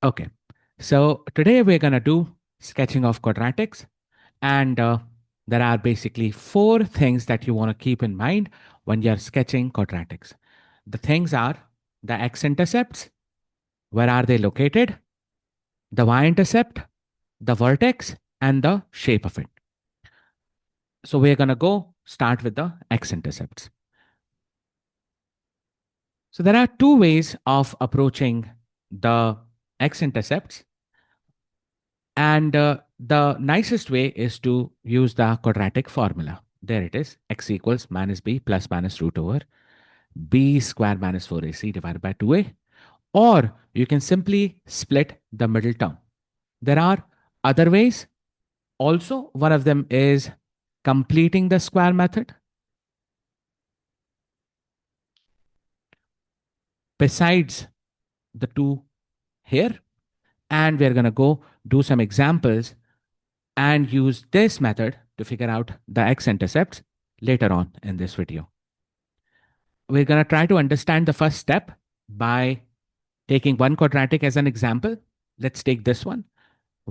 Okay, so today we're going to do sketching of quadratics, and there are basically four things that you want to keep in mind when you're sketching quadratics. The things are the x-intercepts, where are they located, the y-intercept, the vertex, and the shape of it. So we're going to go start with the x-intercepts. So there are two ways of approaching the x-intercepts. And the nicest way is to use the quadratic formula. There it is, x equals minus b plus minus root over b square minus 4ac divided by 2a. Or you can simply split the middle term. There are other ways. Also, one of them is completing the square method. Besides the two here, and we're going to go do some examples and use this method to figure out the x-intercepts later on in this video. We're going to try to understand the first step by taking one quadratic as an example. Let's take this one.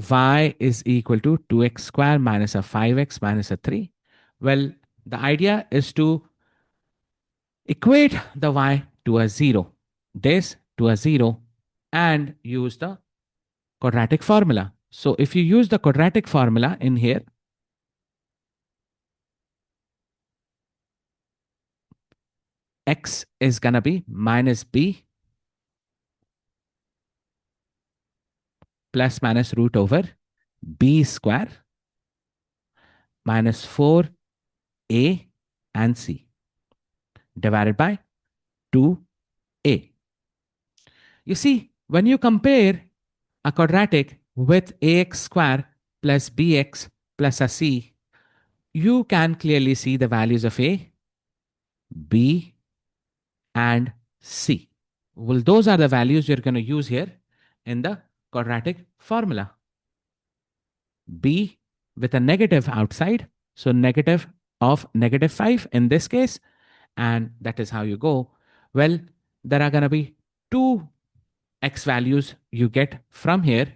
Y is equal to 2x square minus a 5x minus a 3. Well, the idea is to equate the y to a 0, this to a 0, and use the quadratic formula. So if you use the quadratic formula in here, x is going to be minus b plus minus root over b square minus 4a and c divided by 2a. You see, when you compare a quadratic with ax square plus bx plus a c, you can clearly see the values of a, b, and c. Well, those are the values you're going to use here in the quadratic formula. B with a negative outside, so negative of negative 5 in this case, and that is how you go. Well, there are going to be two x values you get from here.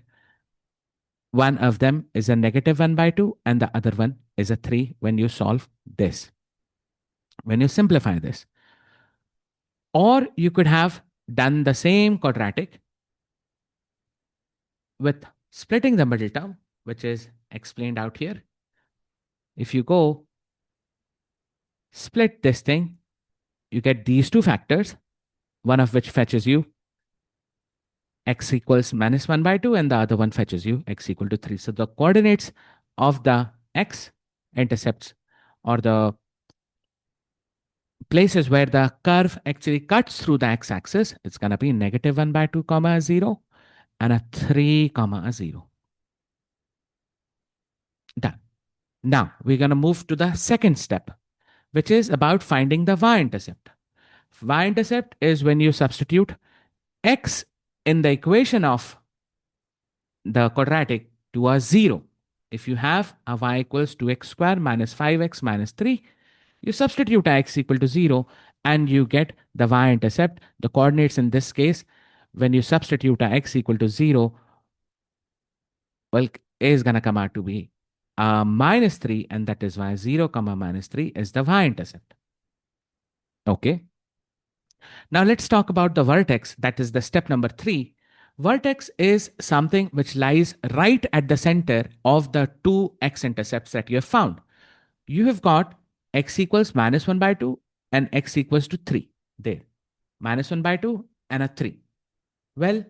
One of them is a negative 1 by 2, and the other one is a 3 when you solve this, when you simplify this. Or you could have done the same quadratic with splitting the middle term, which is explained out here. If you go split this thing, you get these two factors, one of which fetches you x equals minus 1 by 2, and the other one fetches you x equal to 3. So the coordinates of the x-intercepts, or the places where the curve actually cuts through the x-axis, it's going to be negative 1 by 2 comma 0 and a 3 comma 0. Done. Now we're going to move to the second step, which is about finding the y-intercept. Y-intercept is when you substitute x in the equation of the quadratic to a 0. If you have a y equals 2x square minus 5x minus 3, you substitute x equal to 0 and you get the y-intercept. The coordinates in this case, when you substitute x equal to 0, well, a is going to come out to be minus 3, and that is why 0 comma minus 3 is the y-intercept. Okay. Now let's talk about the vertex. That is the step number 3. Vertex is something which lies right at the center of the two x-intercepts that you have found. You have got x equals minus 1 by 2 and x equals to 3 there. Minus 1 by 2 and a 3. Well,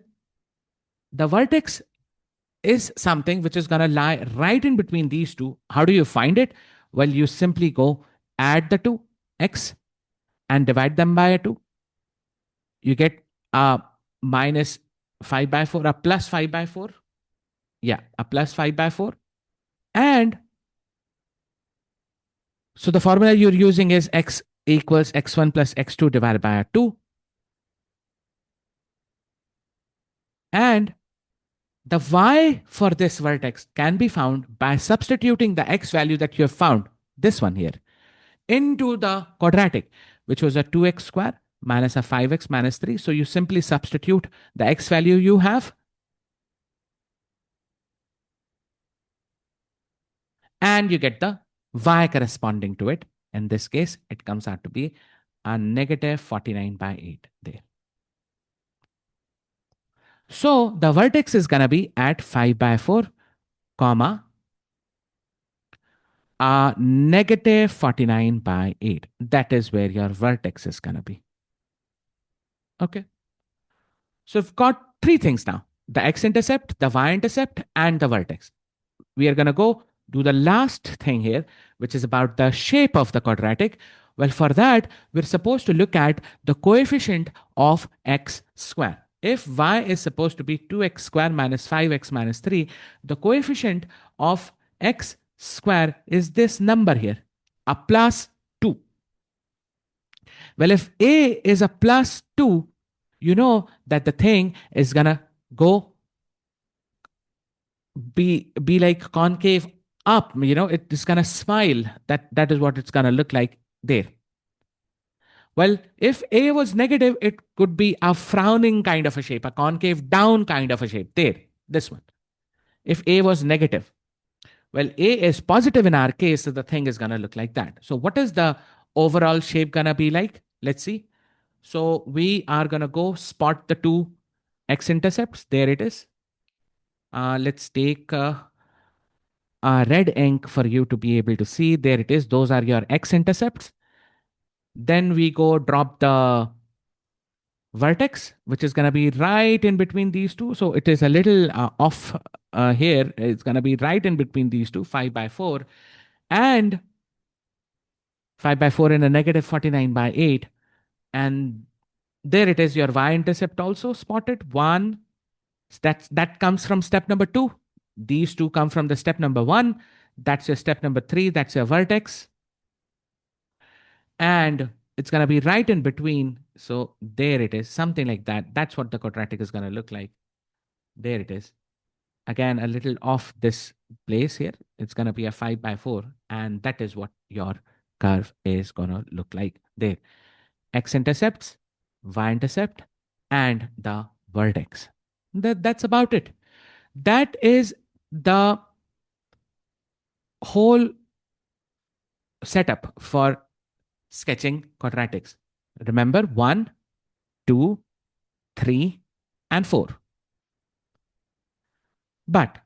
the vertex is something which is going to lie right in between these two. How do you find it? Well, you simply go add the two x and divide them by a 2. You get a minus 5 by 4, a plus 5 by 4. Yeah, a plus 5 by 4. And so the formula you're using is x equals x1 plus x2 divided by a 2. And the y for this vertex can be found by substituting the x value that you have found, this one here, into the quadratic, which was a 2x square minus a 5x minus 3. So you simply substitute the x value you have and you get the y corresponding to it. In this case, it comes out to be a negative 49 by 8 there. So the vertex is going to be at 5 by 4, comma, negative 49 by 8. That is where your vertex is going to be. Okay. So we've got three things now: the x-intercept, the y-intercept, and the vertex. We are going to go do the last thing here, which is about the shape of the quadratic. Well, for that, we're supposed to look at the coefficient of x square. If y is supposed to be 2x square minus 5x minus 3, the coefficient of x square is this number here, a plus 2. Well, if a is a plus 2, you know that the thing is going to go be like concave up, it is going to smile. That is what it's going to look like there. Well, if a was negative, it could be a frowning kind of a shape, a concave down kind of a shape there, this one. If a was negative, well, a is positive in our case, so the thing is going to look like that. So what is the overall shape going to be like? Let's see. So we are going to go spot the two x-intercepts. There it is. Let's take red ink for you to be able to see. There it is. Those are your x-intercepts. Then we go drop the vertex, which is going to be right in between these two. So it is a little off here. It's going to be right in between these two, 5 by 4. And 5 by 4 and a negative 49 by 8. And there it is, your y-intercept also spotted. One, that comes from step number 2. These two come from the step number 1. That's your step number 3. That's your vertex. And it's going to be right in between. So there it is, something like that. That's what the quadratic is going to look like. There it is. Again, a little off this place here. It's going to be a 5 by 4. And that is what your curve is going to look like there. X-intercepts, y-intercept, and the vertex. That's about it. That is the whole setup for sketching quadratics. Remember 1, 2, 3, and 4. But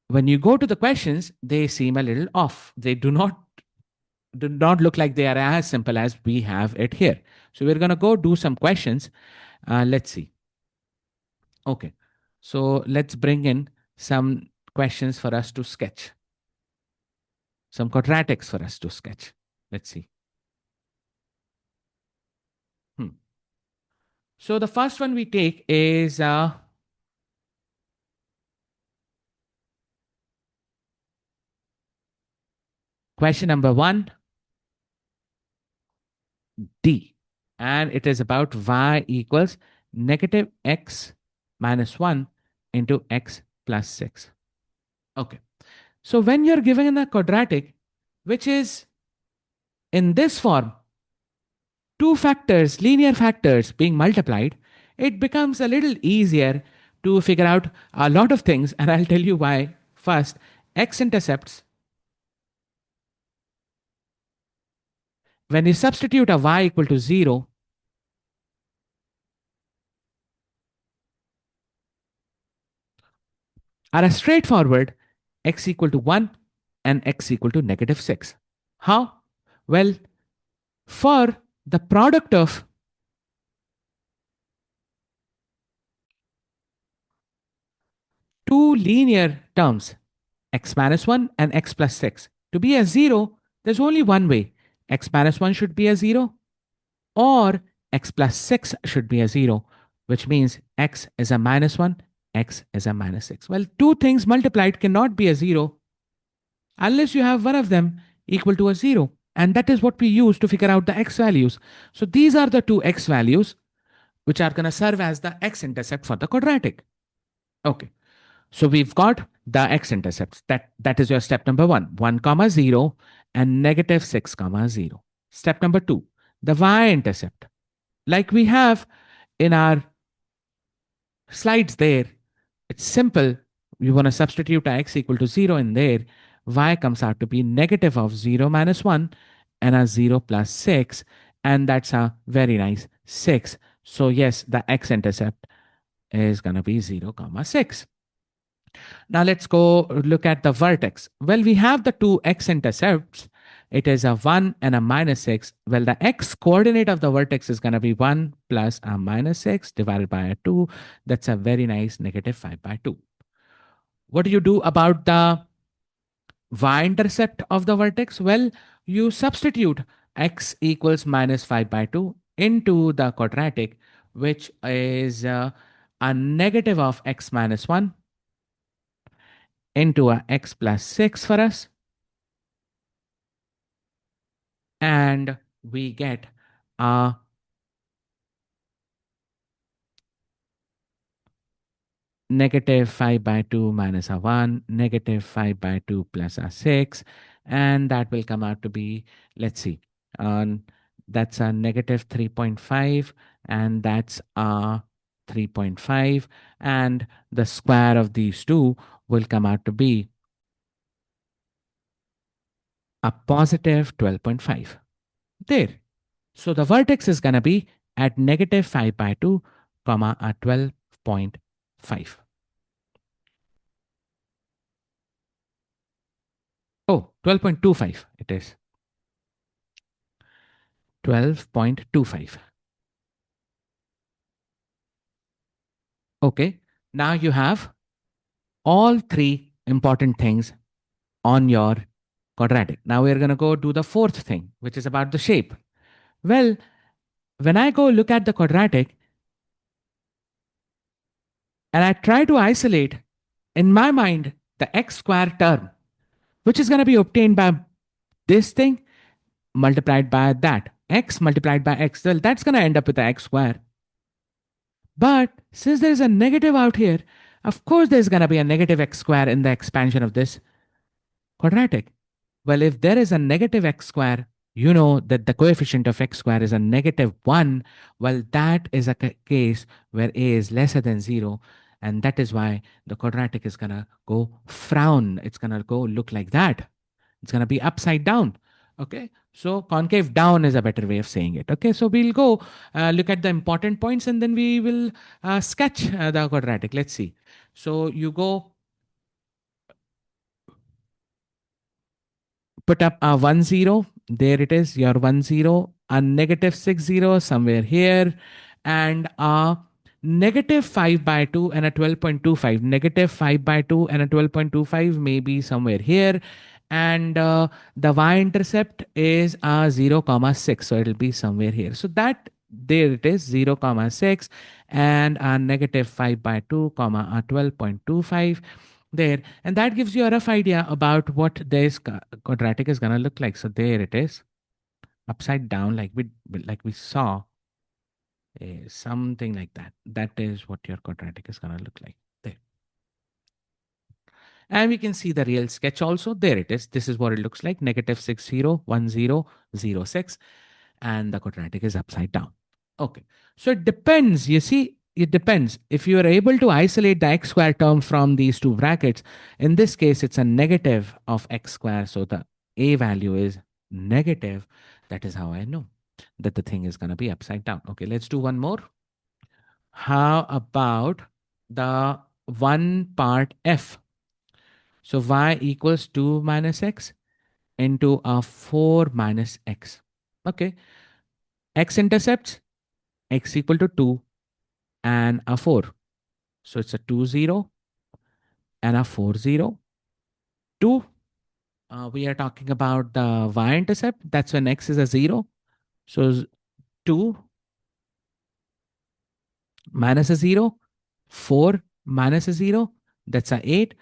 when you go to the questions, they seem a little off. They do not look like they are as simple as we have it here. So we're going to go do some questions. Let's see. Okay. So let's bring in some questions for us to sketch. Some quadratics for us to sketch. Let's see. So the first one we take is question number 1, D. And it is about y equals negative x minus 1 into x plus 6. Okay. So when you're given a quadratic, which is in this form, two factors, linear factors being multiplied, it becomes a little easier to figure out a lot of things. And I'll tell you why. First, x-intercepts. When you substitute a y equal to 0, are a straightforward x equal to 1 and x equal to negative 6. How? Well, for the product of two linear terms, x minus 1 and x plus 6, to be a 0, there's only one way. X minus 1 should be a 0 or x plus 6 should be a 0, which means x is a minus 1, x is a minus 6. Well, two things multiplied cannot be a 0 unless you have one of them equal to a 0. And that is what we use to figure out the x values. So these are the two x values which are going to serve as the x-intercept for the quadratic. Okay. So we've got the x-intercepts. That is your step number 1, 1 comma 0 and negative 6 comma 0. Step number 2, the y-intercept. Like we have in our slides there, it's simple. You want to substitute x equal to 0 in there. y comes out to be negative of 0 minus 1 and a 0 plus 6. And that's a very nice 6. So yes, the x-intercept is going to be 0, comma 6. Now let's go look at the vertex. Well, we have the two x-intercepts. It is a 1 and a minus 6. Well, the x coordinate of the vertex is going to be 1 plus a minus 6 divided by a 2. That's a very nice negative 5 by 2. What do you do about the y-intercept of the vertex? Well, you substitute x equals minus 5 by 2 into the quadratic, which is a negative of x minus 1 into a x plus 6 for us. And we get a negative 5 by 2 minus a 1, negative 5 by 2 plus a 6. And that will come out to be, let's see, that's a negative 3.5, and that's a 3.5. And the square of these two will come out to be a positive 12.5. There. So the vertex is going to be at negative 5 by 2, comma, a 12.5. Oh, 12.25 it is. 12.25. Okay, now you have all three important things on your quadratic. Now we're going to go do the fourth thing, which is about the shape. Well, when I go look at the quadratic and I try to isolate in my mind the x square term, which is going to be obtained by this thing multiplied by that, x multiplied by x, well, that's going to end up with the x square. But since there is a negative out here, of course there's going to be a negative x square in the expansion of this quadratic. Well, if there is a negative x square, you know that the coefficient of x square is a negative 1. Well, that is a case where a is lesser than 0. And that is why the quadratic is going to go frown. It's going to go look like that. It's going to be upside down. Okay. So concave down is a better way of saying it. Okay. So we'll go look at the important points and then we will sketch the quadratic. Let's see. So you go put up a 1 0. There it is, your 1 0, a negative 6 0 somewhere here, and a negative 5 by 2 and a 12.25. Negative 5 by 2 and a 12.25 maybe somewhere here. And the y-intercept is a 0 comma 6. So it'll be somewhere here. So that there it is, 0 comma 6 and a negative 5 by 2 comma a 12.25 there, and that gives you a rough idea about what this quadratic is going to look like. So there it is, upside down, like we saw, something like that. That is what your quadratic is going to look like there. And we can see the real sketch also. There it is. This is what it looks like, negative 6 0 1 0 0 6, and the quadratic is upside down. Okay, so it depends, you see, it depends. If you are able to isolate the x square term from these two brackets, in this case, it's a negative of x square. So the a value is negative. That is how I know that the thing is going to be upside down. Okay, let's do one more. How about the one part f? So y equals 2 minus x into a 4 minus x. Okay, x-intercepts, x equal to 2 and a 4. So it's a 2 0 and a 4 0. 2, we are talking about the y-intercept. That's when x is a 0. So 2 minus a 0, 4 minus a 0, that's a 8.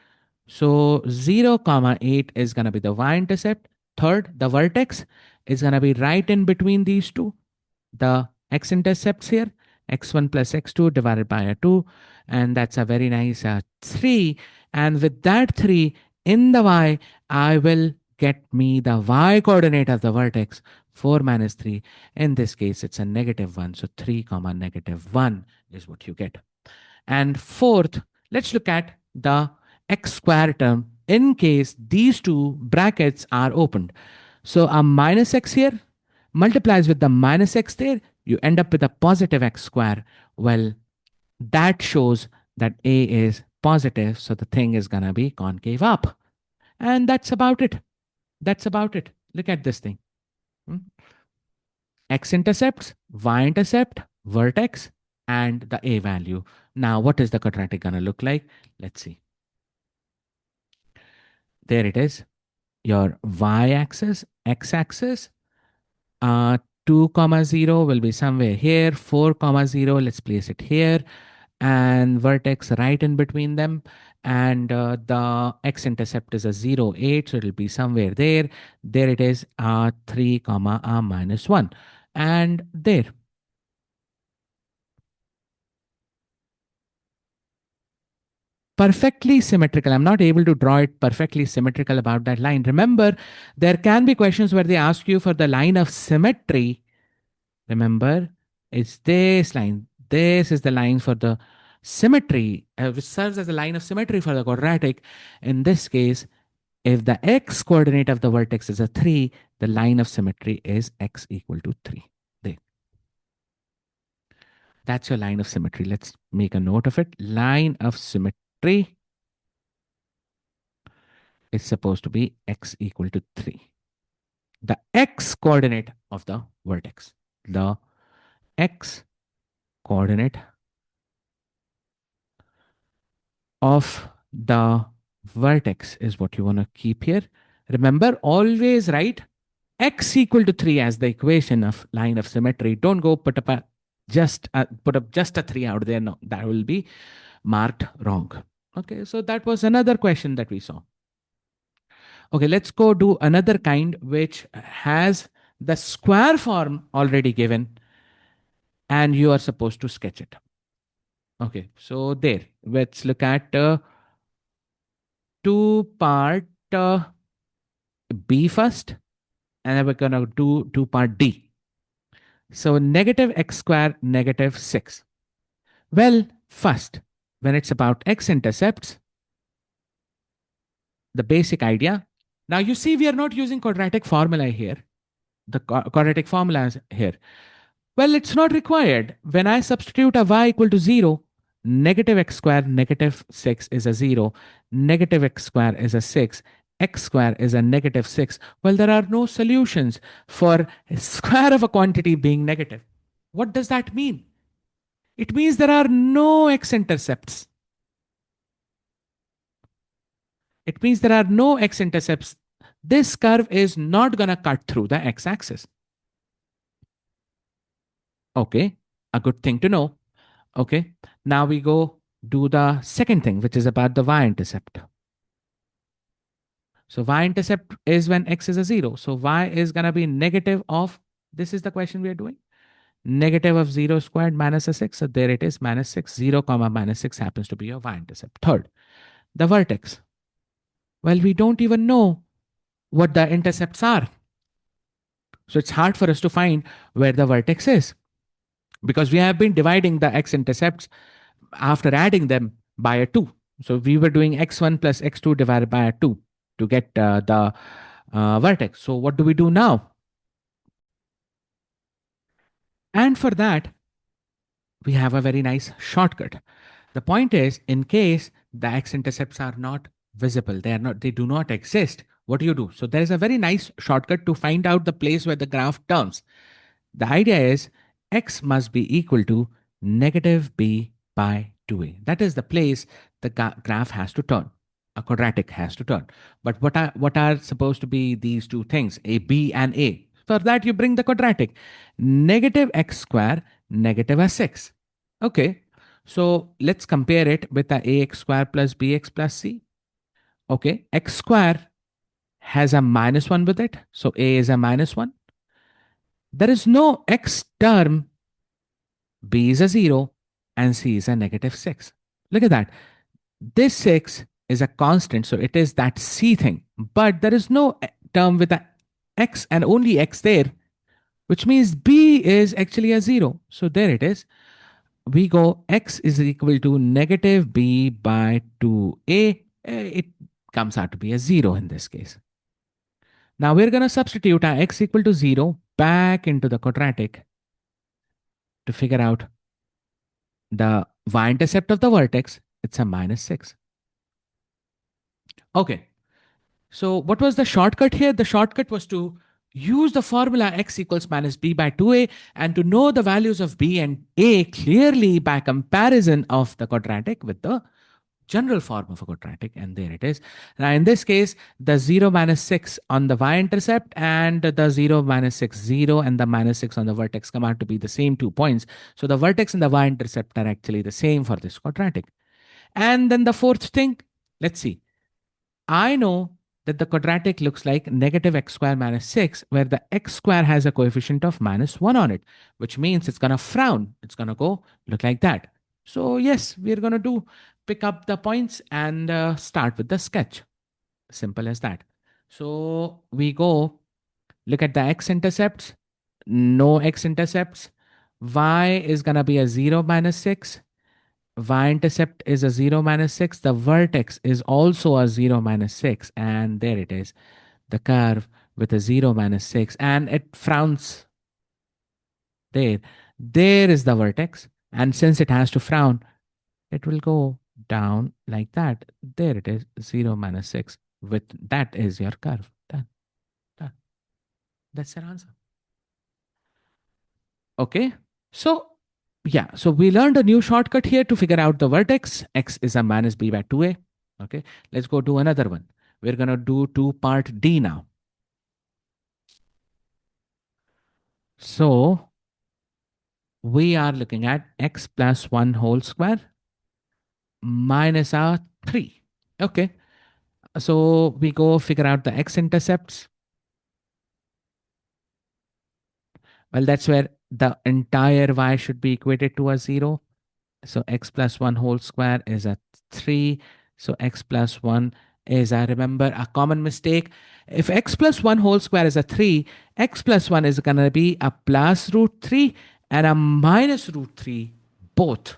So 0 comma 8 is going to be the y-intercept. Third, the vertex is going to be right in between these two. The x-intercepts here, x1 plus x2 divided by a 2, and that's a very nice 3. And with that 3 in the y, I will get me the y coordinate of the vertex, 4 minus 3. In this case, it's a negative 1. So 3 comma negative 1 is what you get. And fourth, let's look at the x square term in case these two brackets are opened. So a minus x here multiplies with the minus x there, you end up with a positive x square. Well, that shows that A is positive, so the thing is gonna be concave up. And that's about it. That's about it. Look at this thing. Hmm? X-intercepts, Y-intercept, vertex, and the A value. Now, what is the quadratic gonna look like? Let's see. There it is. Your y-axis, x-axis, 2 comma 0 will be somewhere here, 4 comma 0, let's place it here, and vertex right in between them, and the x-intercept is a 0 8, so it'll be somewhere there. There it is, 3 comma minus 1, and there. Perfectly symmetrical. I'm not able to draw it perfectly symmetrical about that line. Remember, there can be questions where they ask you for the line of symmetry. Remember, it's this line. This is the line for the symmetry, which serves as a line of symmetry for the quadratic. In this case, if the x coordinate of the vertex is a 3, the line of symmetry is x equal to 3. There. That's your line of symmetry. Let's make a note of it. Line of symmetry is supposed to be x equal to 3. The x coordinate of the vertex. The x coordinate of the vertex is what you want to keep here. Remember, always write x equal to 3 as the equation of line of symmetry. Don't go put up just a 3 out there. No, that will be marked wrong. Okay, so that was another question that we saw. Okay, let's go do another kind which has the square form already given and you are supposed to sketch it. Okay, so there, let's look at two part B first, and then we're going to do two part D. So negative x square, negative 6. Well, first, when it's about x-intercepts, the basic idea. Now you see we are not using quadratic formula here. The quadratic formula is here. Well, it's not required. When I substitute a y equal to 0, negative x square, negative 6 is a 0, negative x square is a 6, x square is a negative 6. Well, there are no solutions for square of a quantity being negative. What does that mean? It means there are no x-intercepts. It means there are no x-intercepts. This curve is not going to cut through the x-axis. Okay, a good thing to know. Okay, now we go do the second thing, which is about the y-intercept. So y-intercept is when x is a 0. So y is going to be negative of, this is the question we are doing, negative of 0 squared minus a 6. So there it is, minus 6, 0 comma minus 6 happens to be your y-intercept. Third, the vertex. Well, we don't even know what the intercepts are. So it's hard for us to find where the vertex is because we have been dividing the x-intercepts after adding them by a 2. So we were doing x1 plus x2 divided by a 2 to get the vertex. So what do we do now? And for that, we have a very nice shortcut. The point is, in case the x-intercepts are not visible, they do not exist, what do? So there is a very nice shortcut to find out the place where the graph turns. The idea is x must be equal to negative b by 2a. That is the place the graph has to turn. A quadratic has to turn. But what are supposed to be these two things, a, b, and a? For that, you bring the quadratic. Negative x square, negative a 6. Okay, so let's compare it with the ax square plus bx plus c. Okay, x square has a minus 1 with it, so a is a minus 1. There is no x term, b is a 0, and c is a negative 6. Look at that. This 6 is a constant, so it is that c thing, but there is no term with a x and only x there, which means b is actually a 0. So there it is. We go x is equal to negative b by 2a. It comes out to be a 0 in this case. Now we're going to substitute our x equal to 0 back into the quadratic to figure out the y-intercept of the vertex. It's a -6. Okay, so what was the shortcut here? The shortcut was to use the formula x equals minus b by 2a and to know the values of b and a clearly by comparison of the quadratic with the general form of a quadratic, and there it is. Now in this case, the 0 minus 6 on the y-intercept and the 0 minus 6 0 and the -6 on the vertex come out to be the same 2 points. So the vertex and the y-intercept are actually the same for this quadratic. And then the fourth thing, let's see. I know that the quadratic looks like negative x square minus 6, where the x square has a coefficient of -1 on it, which means it's going to frown. It's going to go look like that. So yes, we're going to pick up the points and start with the sketch. Simple as that. So we go look at the x-intercepts. No x-intercepts. Y is going to be a 0 minus 6. Y-intercept is a 0 minus 6. The vertex is also a 0 minus 6. And there it is, the curve with a 0 minus 6. And it frowns there. There is the vertex. And since it has to frown, it will go down like that. There it is, 0 minus 6. With that is your curve. Done. Done. That's your answer. Okay. So yeah, so we learned a new shortcut here to figure out the vertex. X is a minus b by 2a. Okay, let's go do another one. We're going to do part D now. So we are looking at x plus 1 whole square minus our 3. Okay, so we go figure out the x-intercepts. Well, that's where the entire y should be equated to a 0. So x plus 1 whole square is a 3. So x plus 1 is, I remember a common mistake. If x plus 1 whole square is a 3, x plus 1 is going to be a plus root 3 and a minus root 3 both.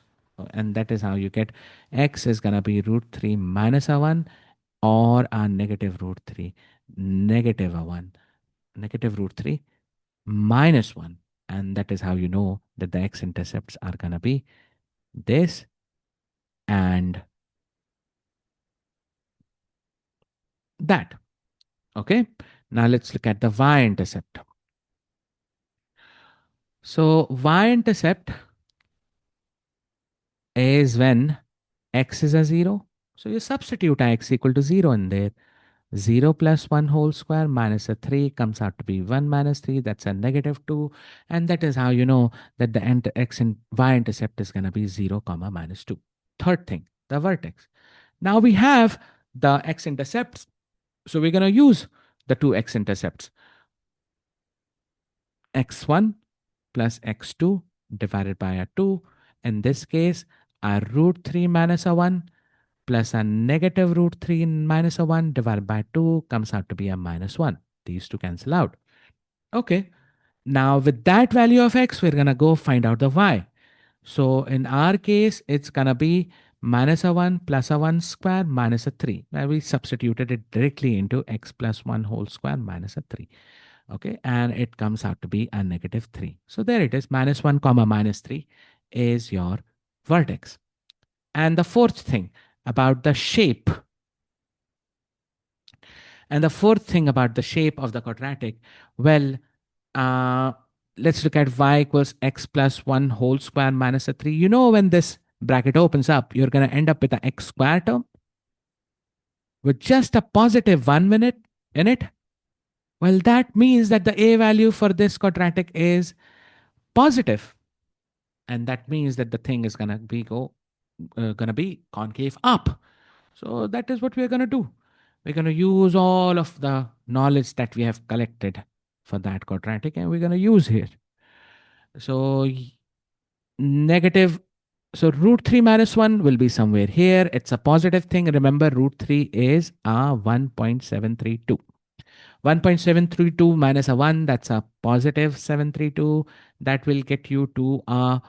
And that is how you get x is going to be root 3 minus a 1 or a negative root 3 negative a 1, negative root 3 minus 1. And that is how you know that the x-intercepts are going to be this and that. Okay, now let's look at the y-intercept. So y-intercept is when x is a 0. So you substitute x equal to 0 in there. 0 plus 1 whole square minus a 3 comes out to be 1 minus 3. That's a negative 2. And that is how you know that the x and y-intercept is going to be 0 comma minus 2. Third thing, the vertex. Now we have the x-intercepts. So we're going to use the two x-intercepts. x1 plus x2 divided by a 2. In this case, a root 3 minus a 1 plus a negative root 3 minus a 1 divided by 2 comes out to be a minus 1. These two cancel out. Okay. Now with that value of x, we're going to go find out the y. So in our case, it's going to be minus a 1 plus a 1 square minus a 3. Where we substituted it directly into x plus 1 whole square minus a 3. Okay, and it comes out to be a negative 3. So there it is, minus 1 comma minus 3 is your vertex. And the fourth thing about the shape. And the fourth thing about the shape of the quadratic, well, let's look at y equals x plus 1 whole square minus a 3. You know, when this bracket opens up, you're going to end up with an x square term with just a positive 1 minute in it. Well, that means that the a value for this quadratic is positive. And that means that the thing is going to be concave up. So that is what we're going to do. We're going to use all of the knowledge that we have collected for that quadratic and we're going to use here. So negative, so root 3 minus 1 will be somewhere here. It's a positive thing. Remember, root 3 is a 1.732. 1.732 minus a 1, that's a positive 732. That will get you to a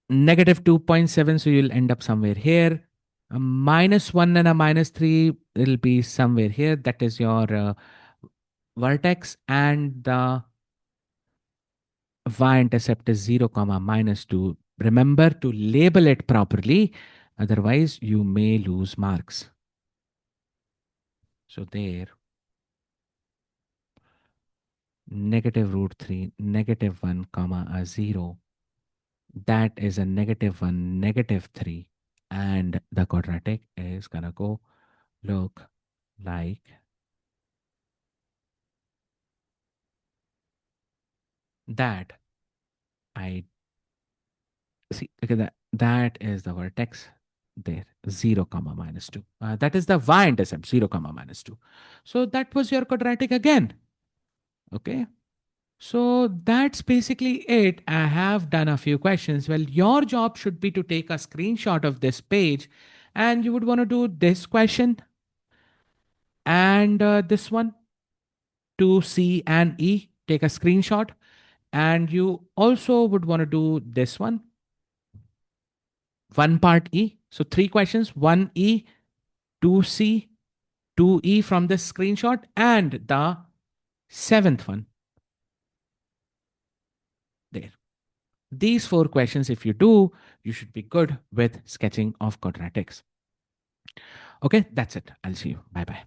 negative 2.7. So you'll end up somewhere here. A -1 and a -3 will be somewhere here. That is your vertex, and the y-intercept is 0 comma -2. Remember to label it properly, otherwise you may lose marks. So there, -√3, -1 comma a 0. That is a -1, -3, and the quadratic is gonna go look like that. I see. Okay, that is the vertex there, 0 comma -2. That is the y-intercept, 0 comma -2. So that was your quadratic again. Okay. So that's basically it. I have done a few questions. Well, your job should be to take a screenshot of this page, and you would want to do this question and this one, 2C and E. Take a screenshot. And you also would want to do this one part E. So three questions, 1E, 2C, 2E from this screenshot, and the seventh one there. These four questions, if you do, you should be good with sketching of quadratics. Okay, that's it. I'll see you. Bye bye.